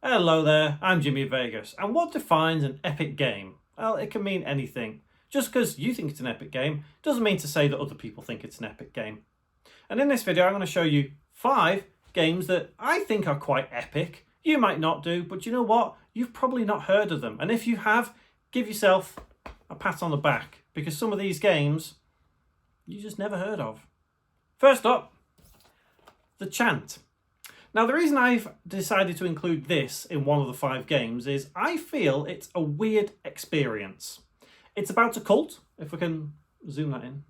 Hello there, I'm Jimmy Vegas, and what defines an epic game? Well, it can mean anything. Just because you think it's an epic game doesn't mean to say that other people think it's an epic game. And in this video I'm going to show you 5 games that I think are quite epic. You might not do, but you know what? You've probably not heard of them. And if you have, give yourself a pat on the back, because some of these games you just never heard of. First up, the Chant. Now, the reason I've decided to include this in one of the 5 games is I feel it's a weird experience. It's about a cult, if we can zoom that in.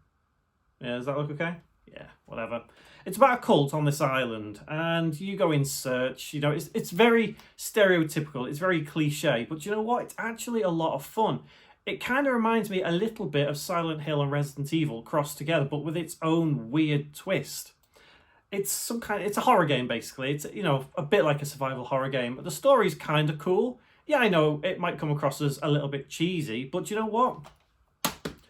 Yeah, does that look okay? Yeah, whatever. It's about a cult on this island, and you go in search. You know, it's very stereotypical, it's very cliche, but you know what? It's actually a lot of fun. It kind of reminds me a little bit of Silent Hill and Resident Evil crossed together, but with its own weird twist. It's a horror game basically. It's, you know, a bit like a survival horror game, but the story's kind of cool. Yeah, I know it might come across as a little bit cheesy, but you know what?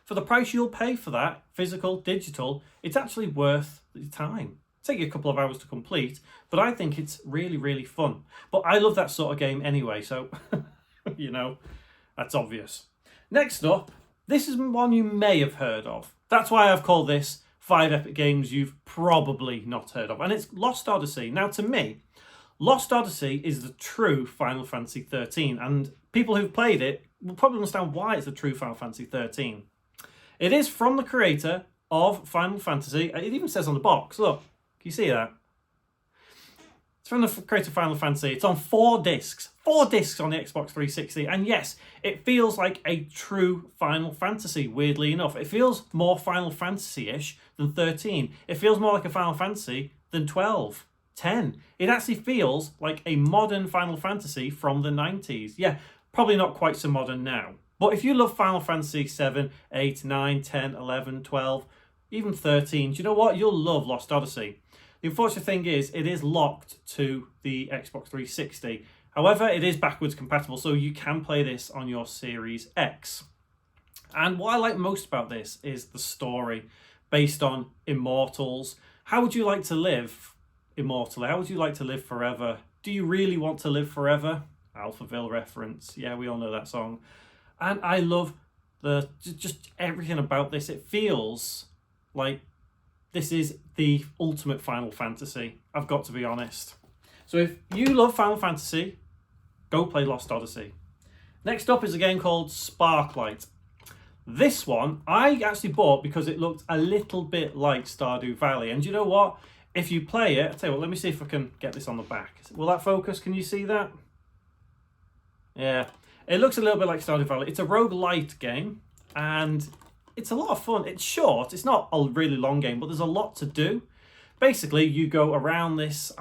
For the price you'll pay for that, physical, digital, it's actually worth the time. It'll take you a couple of hours to complete, but I think it's really, really fun. But I love that sort of game anyway, so, you know, that's obvious. Next up, this is one you may have heard of. That's why I've called this 5 epic games you've probably not heard of, and it's Lost Odyssey. Now, to me, Lost Odyssey is the true Final Fantasy 13, and people who've played it will probably understand why it's the true Final Fantasy 13. It is from the creator of Final Fantasy. It even says on the box, look, can you see that? It's from the creator of Final Fantasy. It's on 4 discs. 4 discs on the Xbox 360. And yes, it feels like a true Final Fantasy, weirdly enough. It feels more Final Fantasy-ish than 13. It feels more like a Final Fantasy than 12, 10. It actually feels like a modern Final Fantasy from the 90s. Yeah, probably not quite so modern now. But if you love Final Fantasy 7, 8, 9, 10, 11, 12, even 13, do you know what? You'll love Lost Odyssey. The unfortunate thing is, it is locked to the Xbox 360. However, it is backwards compatible, so you can play this on your Series X. And what I like most about this is the story, based on immortals. How would you like to live immortally? How would you like to live forever? Do you really want to live forever? Alphaville reference. Yeah, we all know that song. And I love just everything about this. It feels like this is the ultimate Final Fantasy. I've got to be honest. So if you love Final Fantasy, go play Lost Odyssey. Next up is a game called Sparklite. This one I actually bought because it looked a little bit like Stardew Valley. And you know what? If you play it, I'll tell you what, let me see if I can get this on the back. Will that focus? Can you see that? Yeah. It looks a little bit like Stardew Valley. It's a roguelite game, and it's a lot of fun. It's short. It's not a really long game, but there's a lot to do. Basically, you go around this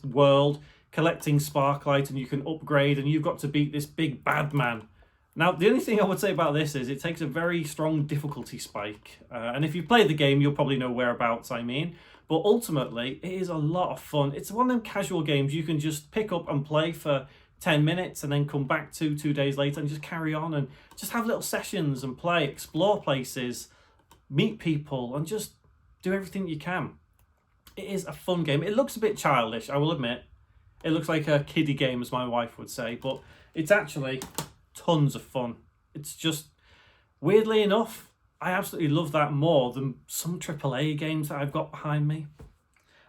world collecting Sparklite, and you can upgrade, and you've got to beat this big bad man. Now, the only thing I would say about this is it takes a very strong difficulty spike. And if you play the game, you'll probably know whereabouts I mean. But ultimately, it is a lot of fun. It's one of them casual games you can just pick up and play for 10 minutes and then come back to 2 days later and just carry on and just have little sessions and play, explore places, meet people, and just do everything you can. It is a fun game. It looks a bit childish, I will admit. It looks like a kiddie game, as my wife would say, but it's actually tons of fun. It's just, weirdly enough, I absolutely love that more than some AAA games that I've got behind me.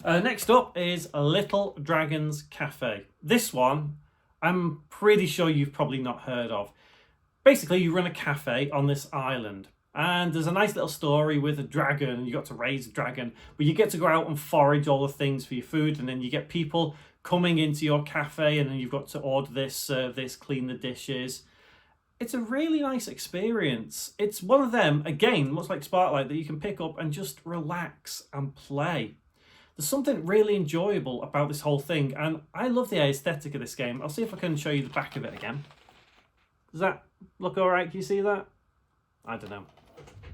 Next up is Little Dragon's Cafe. This one, I'm pretty sure you've probably not heard of. Basically, you run a cafe on this island, and there's a nice little story with a dragon, and you got to raise a dragon, but you get to go out and forage all the things for your food, and then you get people coming into your cafe, and then you've got to order this, serve this, clean the dishes. It's a really nice experience. It's one of them, again, much like Sparklite, that you can pick up and just relax and play. There's something really enjoyable about this whole thing, and I love the aesthetic of this game. I'll see if I can show you the back of it again. Does that look all right? Can you see that? I don't know.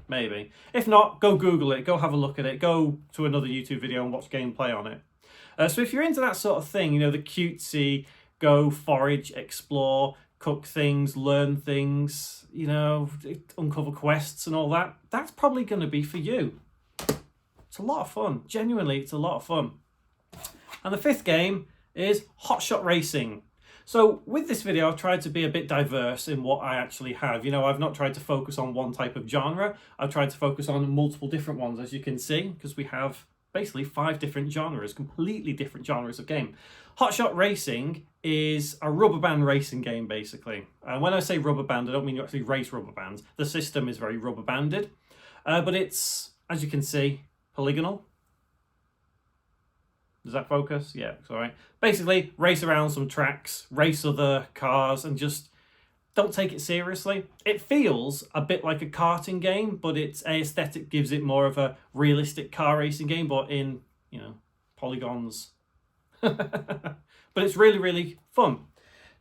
Maybe. If not, go Google it, go have a look at it, go to another YouTube video and watch gameplay on it. So if you're into that sort of thing, you know, the cutesy, go forage, explore, cook things, learn things, you know, uncover quests and all that, that's probably going to be for you. It's a lot of fun. Genuinely, it's a lot of fun. And the 5th game is Hot Shot Racing. So with this video, I've tried to be a bit diverse in what I actually have. You know, I've not tried to focus on one type of genre. I've tried to focus on multiple different ones, as you can see, because we have basically 5 different genres, completely different genres of game. Hotshot Racing is a rubber band racing game, basically. And when I say rubber band, I don't mean you actually race rubber bands. The system is very rubber banded, but it's, as you can see, polygonal. Does that focus? Yeah, it's all right. Basically, race around some tracks, race other cars, and just don't take it seriously. It feels a bit like a karting game, but its aesthetic gives it more of a realistic car racing game, but in, you know, polygons. But it's really, really fun.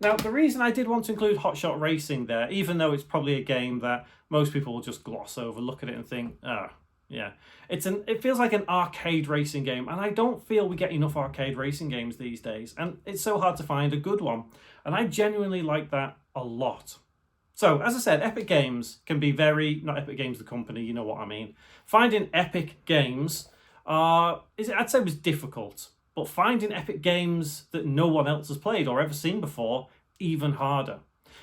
Now, the reason I did want to include Hotshot Racing there, even though it's probably a game that most people will just gloss over, look at it and think, ah, yeah. It feels like an arcade racing game, and I don't feel we get enough arcade racing games these days, and it's so hard to find a good one. And I genuinely like that a lot. So, as I said, Epic Games can be very, not Epic Games the company, you know what I mean. Finding epic games I'd say was difficult, but finding epic games that no one else has played or ever seen before, even harder.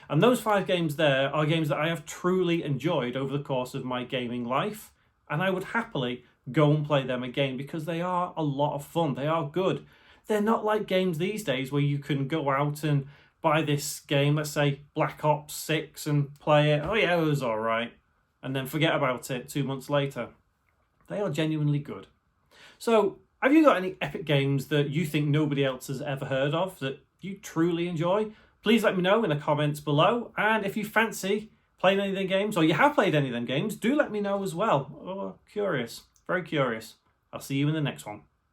And those 5 games there are games that I have truly enjoyed over the course of my gaming life. And I would happily go and play them again because they are a lot of fun. They are good. They're not like games these days where you can go out and buy this game, let's say Black Ops 6, and play it. Oh yeah, it was all right. And then forget about it 2 months later. They are genuinely good. So, have you got any epic games that you think nobody else has ever heard of that you truly enjoy? Please let me know in the comments below. And if you fancy playing any of them games, or you have played any of them games, do let me know as well. Oh, curious, very curious. I'll see you in the next one.